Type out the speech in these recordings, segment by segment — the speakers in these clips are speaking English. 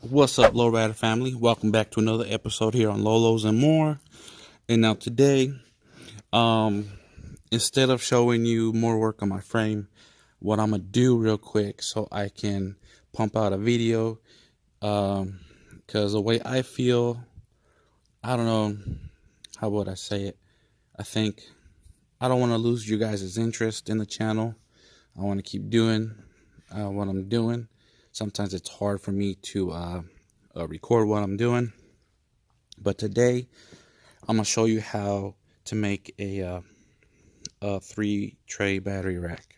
What's up, Lowrider family? Welcome back to another episode here on Lolos and More. And now today, um, instead of showing you more work on my frame, what I'm gonna do real quick so I can pump out a video, because the way I feel, I don't know, how would I say it? I think I don't want to lose you guys' interest in the channel. I want to keep doing what I'm doing. Sometimes it's hard for me to record what I'm doing. But today, I'm gonna show you how to make a 3-tray battery rack.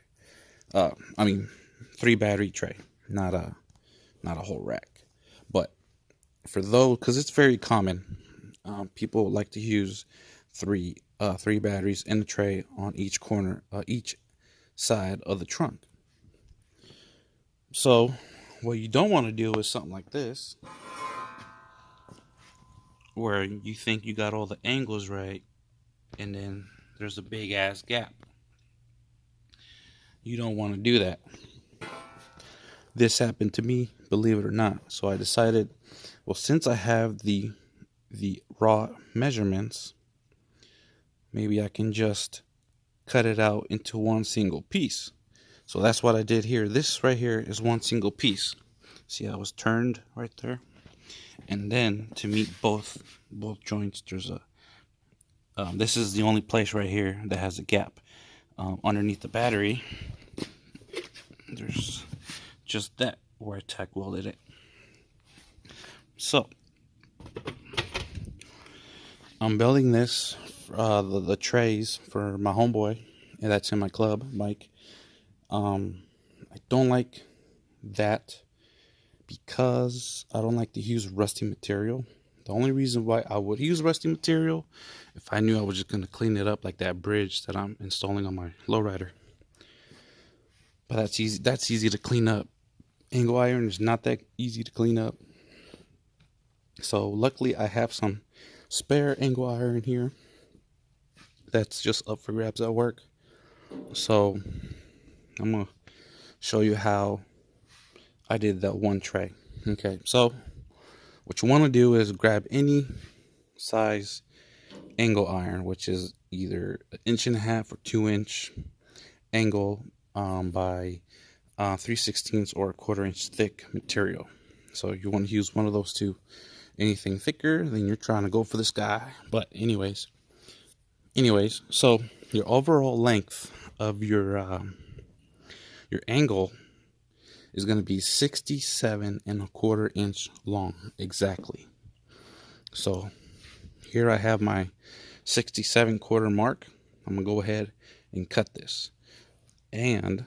I mean, 3 battery tray, not a whole rack. But for those, because it's very common, people like to use three batteries in the tray on each corner, each side of the trunk. So, what you don't want to do is something like this, where you think you got all the angles right, and then there's a big ass gap. You don't want to do that. This happened to me, believe it or not. So I decided, well, since I have the raw measurements, maybe I can just cut it out into one single piece. So that's what I did here. This right here is one single piece. See how it was turned right there? And then to meet both joints, there's a this is the only place right here that has a gap. Underneath the battery, there's just that where I tack welded it. So I'm building this, the trays for my homeboy, and that's in my club, Mike. I don't like that because I don't like to use rusty material. The only reason why I would use rusty material if I knew I was just going to clean it up, like that bridge that I'm installing on my lowrider. But that's easy. That's easy to clean up. Angle iron is not that easy to clean up. So luckily I have some spare angle iron here that's just up for grabs at work. So I'm gonna show you how I did that one tray. Okay, so what you want to do is grab any size angle iron, which is either 1.5 or 2-inch angle by 3/16 or 1/4 inch thick material. So you want to use one of those two. Anything thicker, then you're trying to go for the sky. But anyways, so your overall length of your angle is going to be 67.25 inch long exactly. So here I have my 67.25 mark. I'm gonna go ahead and cut this, and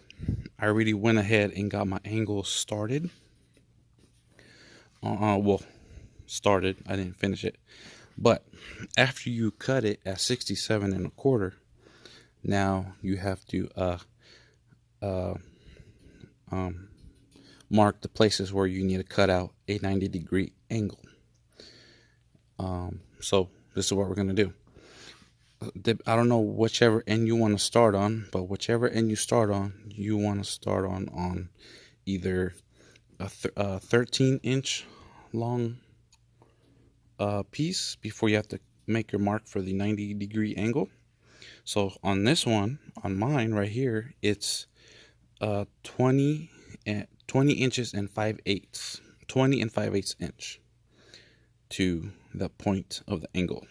I already went ahead and got my angle started. Started. I didn't finish it, but after you cut it at 67.25, now you have to mark the places where you need to cut out a 90-degree angle. So this is what we're gonna do. I don't know whichever end you want to start on, but whichever end you start on, you want to start on either a 13-inch long piece before you have to make your mark for the 90-degree angle. So on this one, on mine right here, it's 20 inches and 5/8, 20 and 5/8 inch to the point of the angle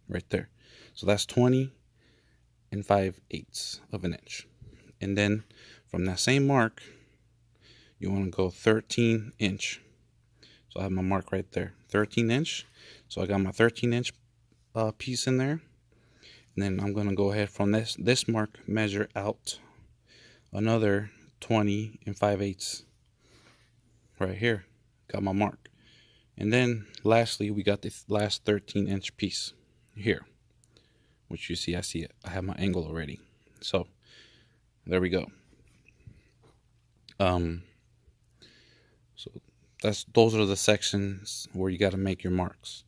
right there. So that's 20 and 5/8 of an inch. And then from that same mark, you want to go 13 inch. So I have my mark right there, 13 inch. So I got my 13-inch piece in there. And then I'm going to go ahead from this mark, measure out another 20 and 5/8 right here. Got my mark. And then lastly, we got the last 13-inch piece here, which you see, I see it. I have my angle already. So there we go. So those are the sections where you got to make your marks.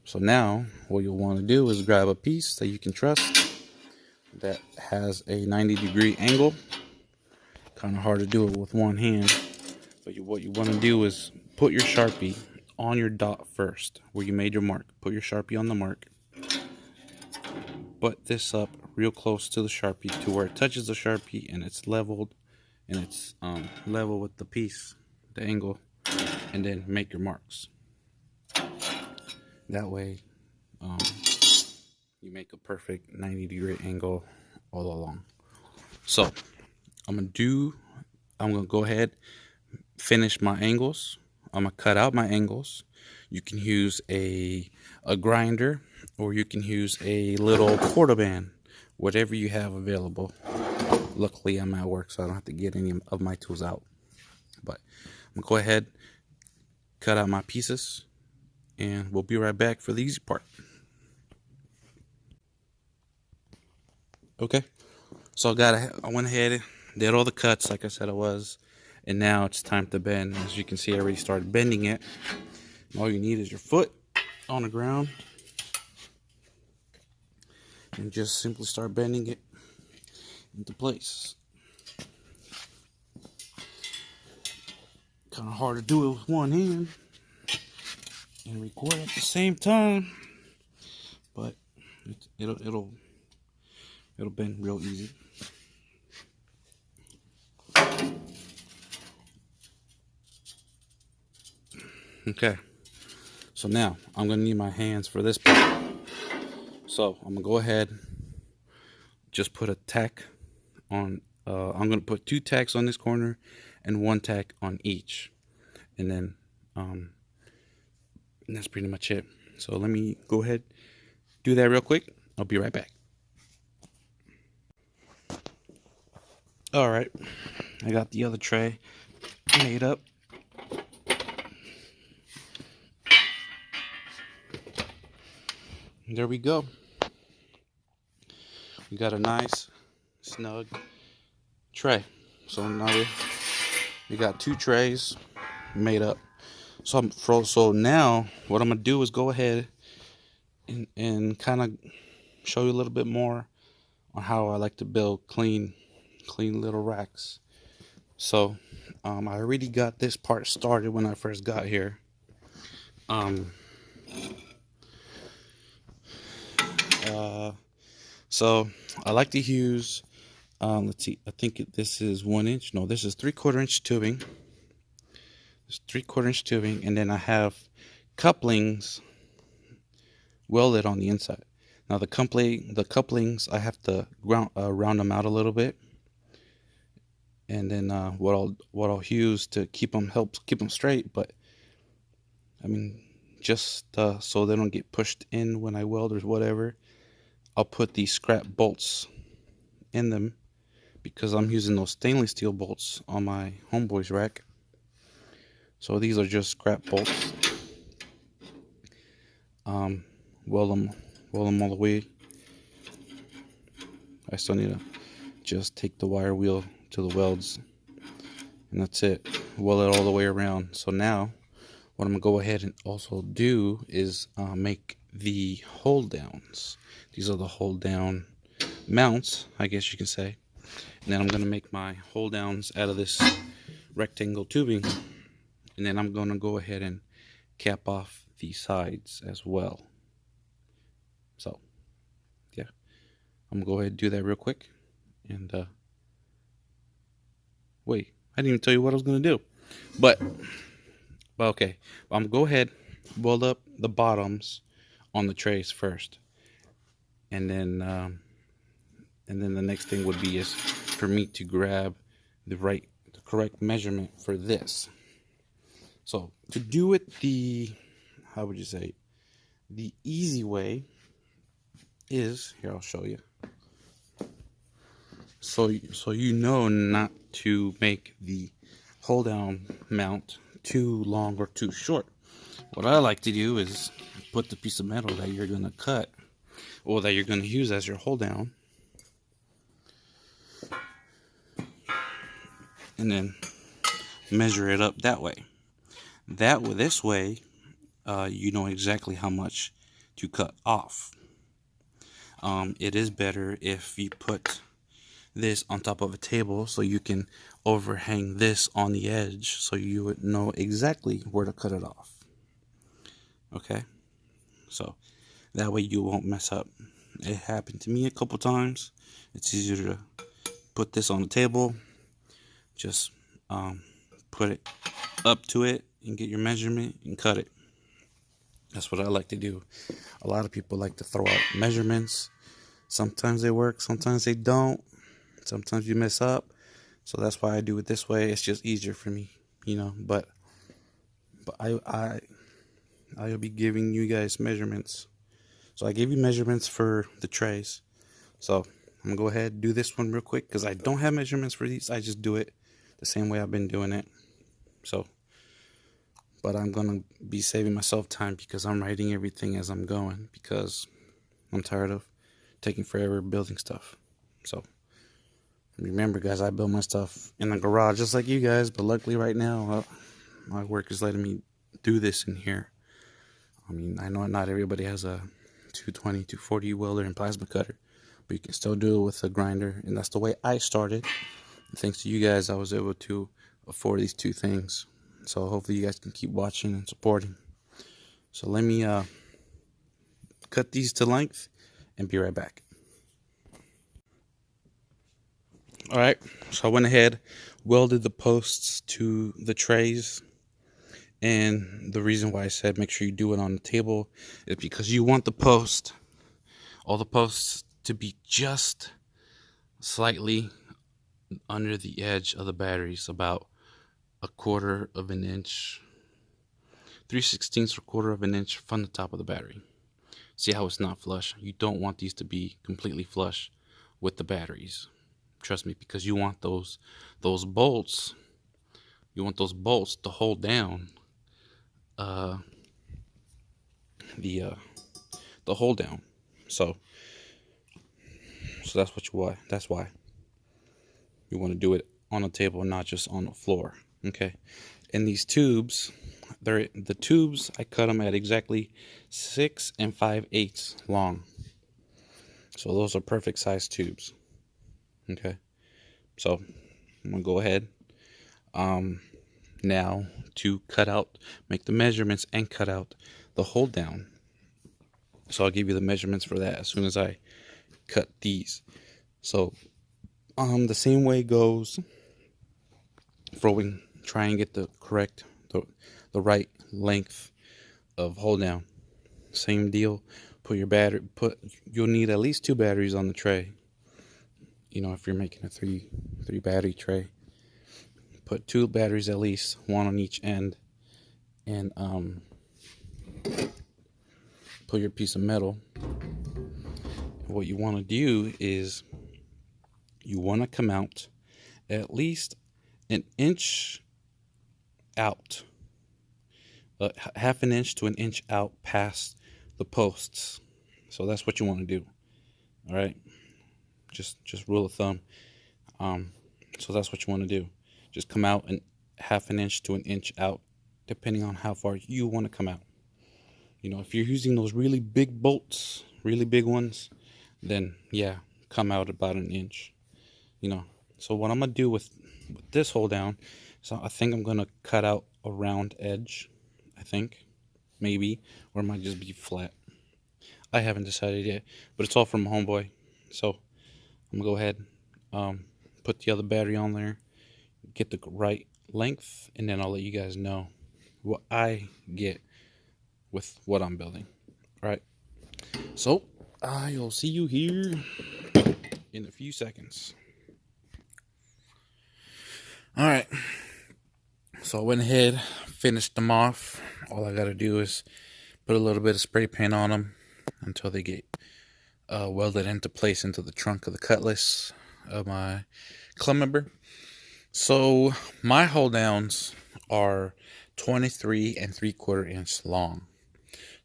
So now what you'll want to do is grab a piece that you can trust that has a 90-degree angle. Kind of hard to do it with one hand, but what you want to do is put your Sharpie on your dot first, where you made your mark. Put your Sharpie on the mark. Butt this up real close to the Sharpie to where it touches the Sharpie and it's leveled, and it's level with the piece, the angle, and then make your marks. That way you make a perfect 90-degree angle all along. So I'm gonna go ahead, finish my angles. I'm gonna cut out my angles. You can use a grinder, or you can use a little quarter band, whatever you have available. Luckily I'm at work, so I don't have to get any of my tools out. But I'm gonna go ahead, cut out my pieces, and we'll be right back for the easy part. Okay, so I went ahead, did all the cuts like I said I was, and now it's time to bend. As you can see, I already started bending it. All you need is your foot on the ground, and just simply start bending it into place. Kind of hard to do it with one hand and record at the same time, but it'll bend real easy. Okay, so now I'm gonna need my hands for this part. So I'm gonna go ahead, just put a tack on. I'm gonna put 2 tacks on this corner and 1 tack on each, and then and that's pretty much it. So let me go ahead, do that real quick. I'll be right back. All right, I got the other tray made up. There we go. We got a nice snug tray. So now we got 2 trays made up. So now what I'm gonna do is go ahead and kind of show you a little bit more on how I like to build clean little racks. So I already got this part started when I first got here. So I like to use, let's see, I think this is 1 inch. No, this is 3/4 inch tubing. It's 3/4 inch tubing, and then I have couplings welded on the inside. Now the couplings, I have to round them out a little bit, and then what I'll use to help keep them straight. But I mean, just so they don't get pushed in when I weld or whatever, I'll put these scrap bolts in them, because I'm using those stainless steel bolts on my Homeboy's rack. So these are just scrap bolts. Weld them all the way. I still need to just take the wire wheel to the welds, and that's it. Weld it all the way around. So now what I'm gonna go ahead and also do is make the hold downs. These are the hold down mounts, I guess you can say. And then I'm gonna make my hold downs out of this rectangle tubing, and then I'm gonna go ahead and cap off the sides as well. So yeah, I'm gonna go ahead and do that real quick. And wait, I didn't even tell you what I was gonna do. But okay, I'm gonna go ahead, weld up the bottoms on the trays first, and then the next thing would be is for me to grab the correct measurement for this. So to do it the easy way is, here, I'll show you. So you know not to make the hold down mount too long or too short. What I like to do is put the piece of metal that you're gonna cut, or that you're gonna use as your hold down, and then measure it up that way. This way, you know exactly how much to cut off. It is better if you put this on top of a table so you can overhang this on the edge so you would know exactly where to cut it off. Okay, so that way you won't mess up. It happened to me a couple times. It's easier to put this on the table, just put it up to it and get your measurement and cut it. That's what I like to do. A lot of people like to throw out measurements. Sometimes they work, sometimes they don't. Sometimes you mess up. So that's why I do it this way. It's just easier for me, you know. But I'll be giving you guys measurements. So I gave you measurements for the trays. So I'm gonna go ahead and do this one real quick because I don't have measurements for these. I just do it the same way I've been doing it. So, but I'm gonna be saving myself time because I'm writing everything as I'm going because I'm tired of taking forever building stuff. So remember, guys, I build my stuff in the garage just like you guys, but luckily right now my work is letting me do this in here. I mean, I know not everybody has a 220, 240 welder and plasma cutter, but you can still do it with a grinder, and that's the way I started. And thanks to you guys, I was able to afford these two things. So hopefully you guys can keep watching and supporting. So let me cut these to length and be right back. Alright, so I went ahead, welded the posts to the trays. And the reason why I said make sure you do it on the table is because you want all the posts to be just slightly under the edge of the batteries, about a quarter of an inch, 3/16 or quarter of an inch from the top of the battery. See how it's not flush? You don't want these to be completely flush with the batteries. Trust me, because you want those bolts. You want those bolts to hold down the hold down. So that's what you want. That's why you want to do it on a table, not just on the floor. Okay. And these tubes, the tubes, I cut them at exactly 6 5/8 long. So those are perfect size tubes. Okay. So I'm gonna go ahead now to make the measurements and cut out the hold down. So I'll give you the measurements for that as soon as I cut these. So the same way goes try and get the right length of hold down. Same deal. You'll need at least 2 batteries on the tray. You know, if you're making a three battery tray, put 2 batteries at least, one on each end, and put your piece of metal. What you want to do is you want to come out at least an inch out, half an inch to an inch out past the posts. So that's what you want to do. All right, just rule of thumb. So that's what you want to do. Just come out and half an inch to an inch out, depending on how far you want to come out. You know, if you're using those really big bolts, really big ones, then yeah, come out about an inch. You know, so what I'm gonna do with this hold down, so I think I'm gonna cut out a round edge. I think maybe, or it might just be flat. I haven't decided yet, but it's all from Homeboy. So I'm gonna go ahead, put the other battery on there, get the right length, and then I'll let you guys know what I get with what I'm building. All right. So I'll see you here in a few seconds. All right. So I went ahead, finished them off. All I gotta do is put a little bit of spray paint on them until they get welded into place into the trunk of the cutlass of my club member. So my hold downs are 23 3/4 inch long.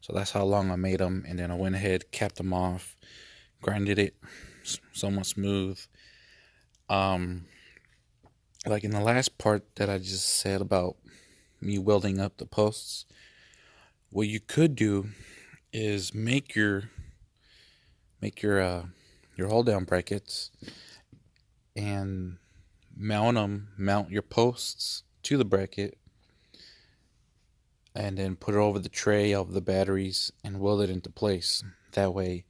So that's how long I made them, and then I went ahead, capped them off, grinded it somewhat smooth. Like in the last part that I just said about me welding up the posts, what you could do is make your hold down brackets and mount your posts to the bracket, and then put it over the tray of the batteries and weld it into place. That way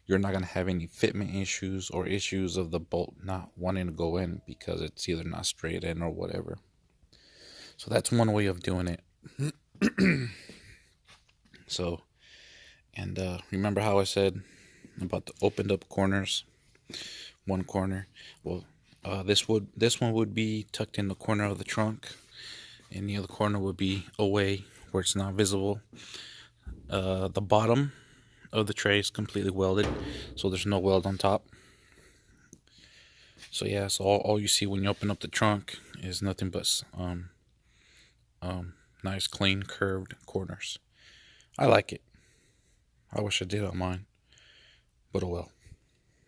you're not going to have any fitment issues or issues of the bolt not wanting to go in because it's either not straight in or whatever. So that's one way of doing it. So, and remember how I said about the opened up corners? One corner. Well, this one would be tucked in the corner of the trunk, and the other corner would be away where it's not visible. The bottom of the tray is completely welded, so there's no weld on top. So yeah, so all you see when you open up the trunk is nothing but nice, clean, curved corners. I like it. I wish I did on mine, but oh well.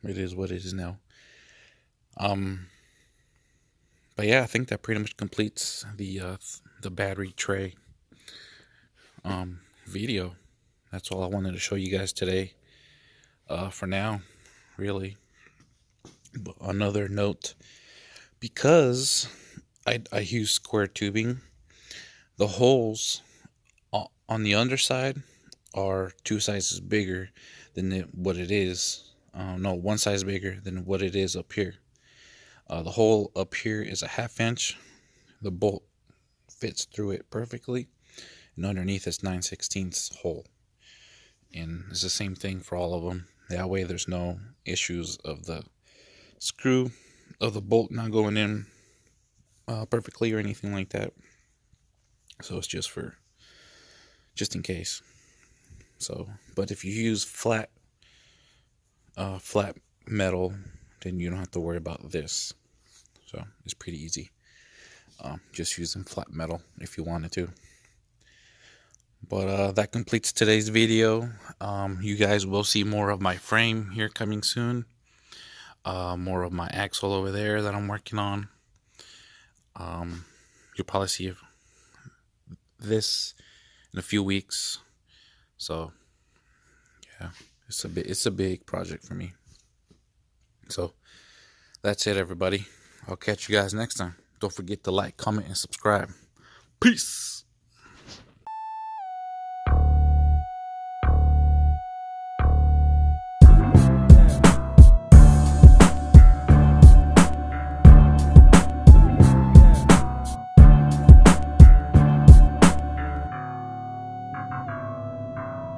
It is what it is now. But yeah, I think that pretty much completes the battery tray video. That's all I wanted to show you guys today. For now, really. But another note, because I use square tubing, the holes on the underside are 2 sizes bigger than what it is. No, 1 size bigger than what it is up here. The hole up here is a 1/2 inch. The bolt fits through it perfectly, and underneath is 9/16 hole. And it's the same thing for all of them. That way there's no issues of the screw of the bolt not going in perfectly or anything like that. So it's just in case. So, but if you use flat metal, then you don't have to worry about this. So it's pretty easy. Just using flat metal if you wanted to. But that completes today's video. You guys will see more of my frame here coming soon. More of my axle over there that I'm working on. You'll probably see this in a few weeks. So yeah, it's a big project for me. So that's it, everybody. I'll catch you guys next time. Don't forget to like, comment, and subscribe. Peace.